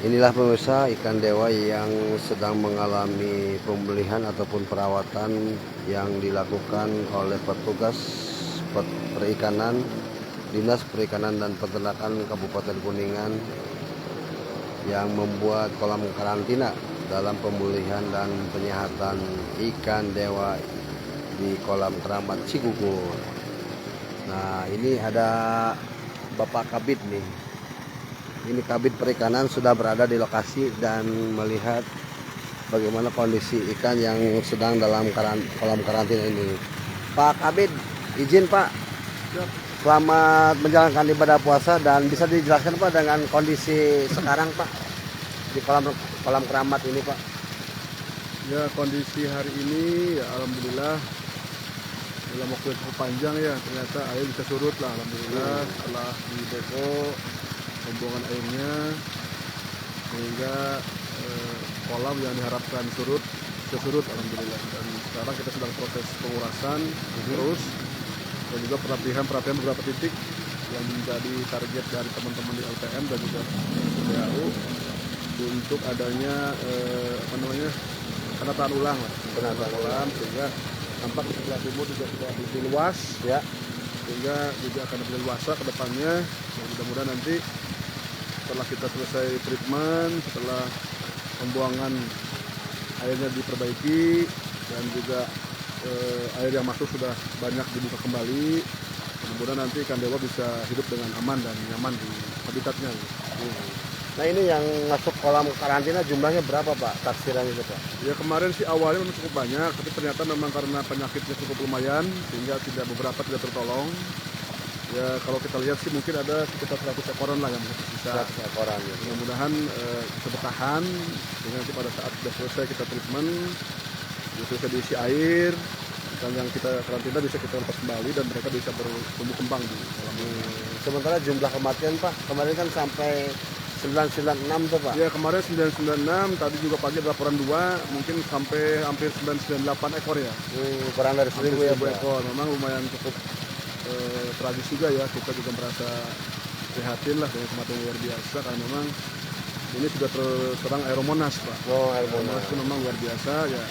Inilah pemirsa ikan dewa yang sedang mengalami pemulihan ataupun perawatan yang dilakukan oleh petugas perikanan, Dinas Perikanan dan Peternakan Kabupaten Kuningan yang membuat kolam karantina dalam pemulihan dan penyehatan ikan dewa di kolam keramat Cigugur. Nah, ini ada Bapak Kabid nih. Ini Kabid Perikanan sudah berada di lokasi dan melihat bagaimana kondisi ikan yang sedang dalam kolam karantina ini. Pak Kabid, izin Pak, selamat menjalankan ibadah puasa dan bisa dijelaskan Pak dengan kondisi sekarang Pak di kolam keramat ini Pak. Ya, kondisi hari ini ya alhamdulillah dalam waktu yang cukup panjang ya ternyata air bisa surut lah alhamdulillah setelah di depo pembuangan airnya sehingga kolam yang diharapkan surut bisa surut alhamdulillah, dan sekarang kita sedang proses pengurasan terus dan juga perhatian beberapa titik yang menjadi target dari teman-teman di LPM dan juga PAU untuk adanya penataan ulang sehingga tampak di sebelah timur juga sudah lebih luas ya, sehingga juga akan lebih luasa ke depannya. Mudah-mudahan nanti setelah kita selesai treatment, setelah pembuangan airnya diperbaiki dan juga air yang masuk sudah banyak dibuka kembali, mudah-mudahan nanti ikan dewa bisa hidup dengan aman dan nyaman di habitatnya. Nah, ini yang masuk kolam karantina jumlahnya berapa Pak taksiran itu Pak? Ya, kemarin sih awalnya memang cukup banyak, tapi ternyata memang karena penyakitnya cukup lumayan sehingga beberapa tidak tertolong. Ya, kalau kita lihat sih mungkin ada sekitar 100 ekoran lah yang bisa. 100 ekoran ya. Mudah-mudahan bisa bertahan sehingga nanti pada saat sudah selesai kita treatment, sudah diisi air, dan yang kita karantina bisa kita lepas kembali dan mereka bisa bertumbuh kembang di kolam. Sementara jumlah kematian Pak, kemarin kan sampai 996 tuh Pak. Ya, kemarin 996, tadi juga pagi ada laporan 2, mungkin sampai hampir 998 ekor ya. Kurang dari 1000 ya Pak. Ekor, memang lumayan cukup tragis juga ya, kita juga merasa prihatin lah dengan kematian luar biasa karena memang ini sudah terserang aeromonas Pak. Oh, aeromonas itu memang luar biasa ya.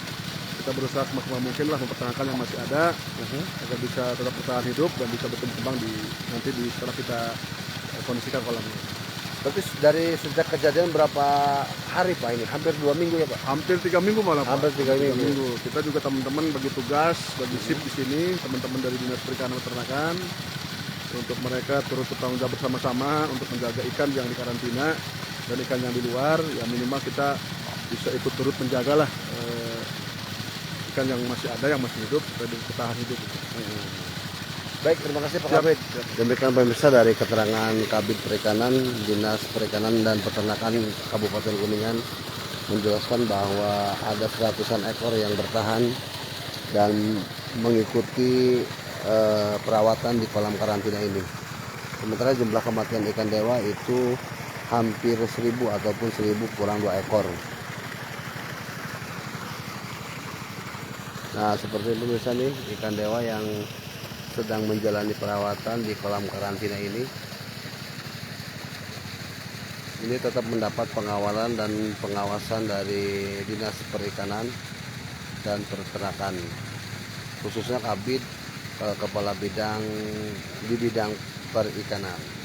Kita berusaha semaksimal mungkin lah mempertahankan yang masih ada agar bisa tetap bertahan hidup dan bisa bertumbuh kembang nanti setelah kita kondisikan kolamnya. Tapi dari sejak kejadian berapa hari Pak ini? Hampir 2 minggu ya Pak? Hampir 3 minggu malah Pak. Hampir 3 minggu. Kita juga teman-teman bagi tugas, bagi shift di sini, teman-teman dari Dinas Perikanan dan Peternakan, untuk mereka turut bertanggung jawab bersama-sama untuk menjaga ikan yang di karantina dan ikan yang di luar. Ya minimal kita bisa ikut turut menjagalah ikan yang masih ada, yang masih hidup, supaya bertahan hidup. Baik, terima kasih Pak Kabid. Demikian pemirsa dari keterangan Kabid Perikanan, Dinas Perikanan dan Peternakan Kabupaten Kuningan menjelaskan bahwa ada seratusan ekor yang bertahan dan mengikuti perawatan di kolam karantina ini. Sementara jumlah kematian ikan dewa itu hampir 1000 ataupun 1000 kurang 2 ekor. Nah, seperti itu pemirsa nih ikan dewa yang sedang menjalani perawatan di kolam karantina ini. Ini tetap mendapat pengawalan dan pengawasan dari Dinas Perikanan dan Peternakan, khususnya Kabid Kepala Bidang di bidang perikanan.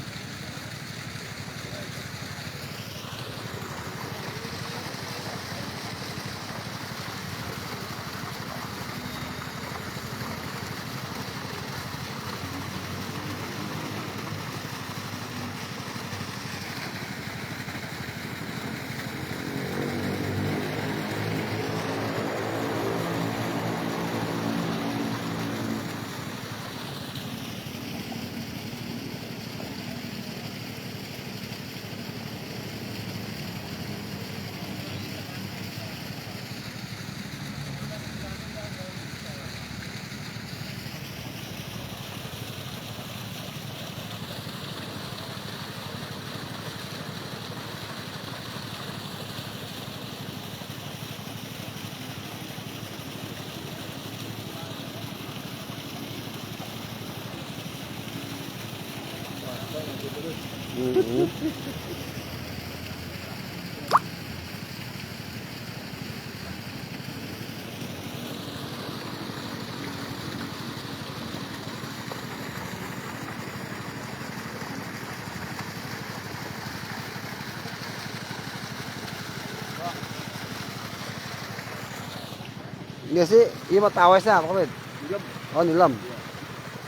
Ini sih, ini mah tawesnya apa Mit? Nilam. Oh nilam.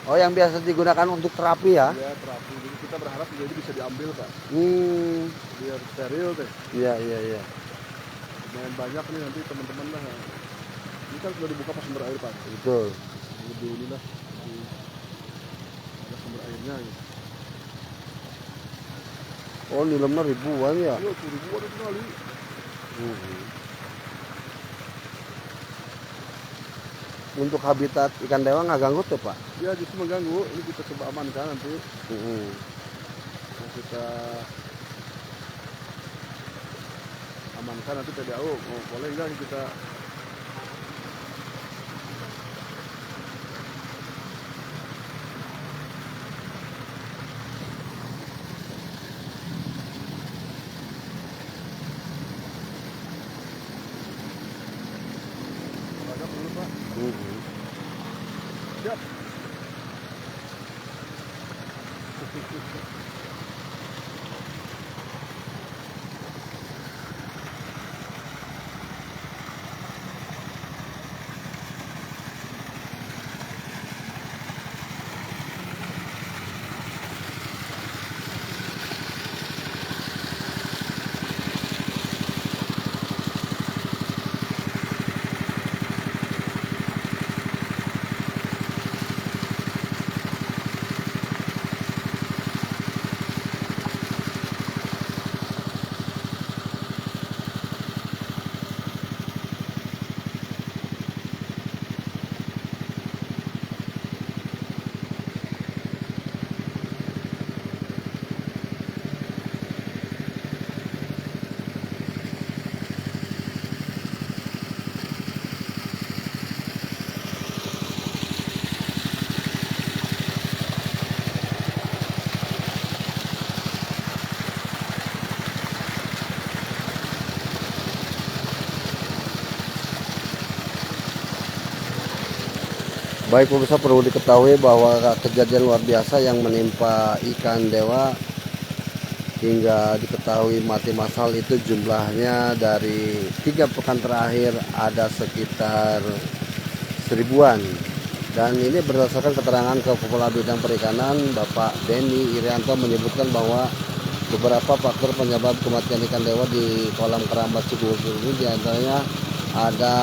Oh yang biasa digunakan untuk terapi ya? Ya terapi. Jadi kita berharap juga ini bisa diambil Pak. Biar steril teh. Iya iya iya. Lumayan banyak nih nanti teman-teman lah. Ini kan sudah dibuka pas sumber air Pak. Betul. Lebih inilah. Ada sumber airnya gitu. Oh nilamnya ribuan ya? Iya, ribuan itu kali. Untuk habitat ikan dewa nggak ganggu tuh Pak? Ya justru mengganggu. Ini kita coba amankan nanti. Nah, kita amankan nanti TDAO. Oh, boleh nggak kita agak dulu Pak? Siap. Baik pemirsa, perlu diketahui bahwa kejadian luar biasa yang menimpa ikan dewa hingga diketahui mati massal itu jumlahnya dari 3 pekan terakhir ada sekitar 1000-an. Dan ini berdasarkan keterangan Kepala Bidang Perikanan Bapak Denny Irianto menyebutkan bahwa beberapa faktor penyebab kematian ikan dewa di kolam Keramat Cigugur ini diantaranya ada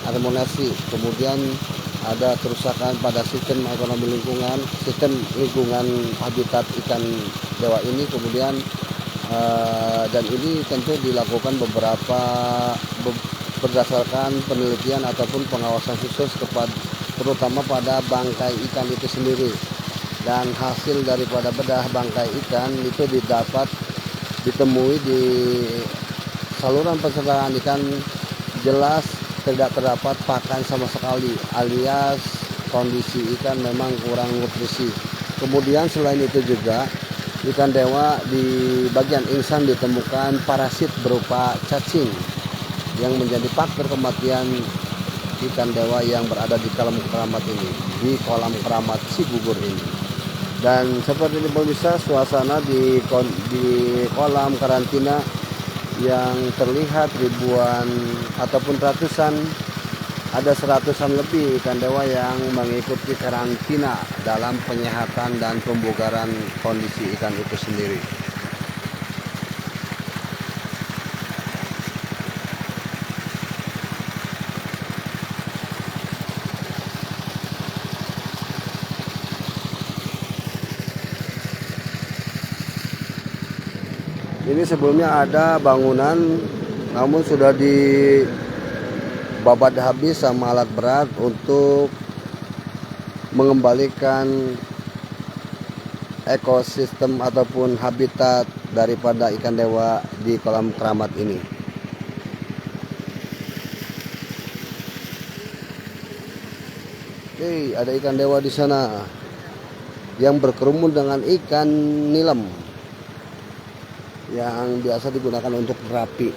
harmonasi, kemudian ada kerusakan pada sistem ekonomi lingkungan, sistem lingkungan habitat ikan dewa ini, kemudian dan ini tentu dilakukan berdasarkan penelitian ataupun pengawasan khusus terutama pada bangkai ikan itu sendiri. Dan hasil daripada bedah bangkai ikan itu ditemui di saluran pencernaan ikan, jelas tidak terdapat pakan sama sekali, alias kondisi ikan memang kurang nutrisi. Kemudian selain itu juga ikan dewa di bagian insang ditemukan parasit berupa cacing yang menjadi faktor kematian ikan dewa yang berada di kolam keramat ini, di kolam keramat Cigugur ini. Dan seperti ini pemirsa, suasana di kolam karantina yang terlihat ribuan ataupun ratusan, ada seratusan lebih ikan dewa yang mengikuti karantina dalam penyehatan dan pembugaran kondisi ikan itu sendiri. Ini sebelumnya ada bangunan, namun sudah dibabat habis sama alat berat untuk mengembalikan ekosistem ataupun habitat daripada ikan dewa di kolam keramat ini. Oke, ada ikan dewa di sana yang berkerumun dengan ikan nilam yang biasa digunakan untuk terapi.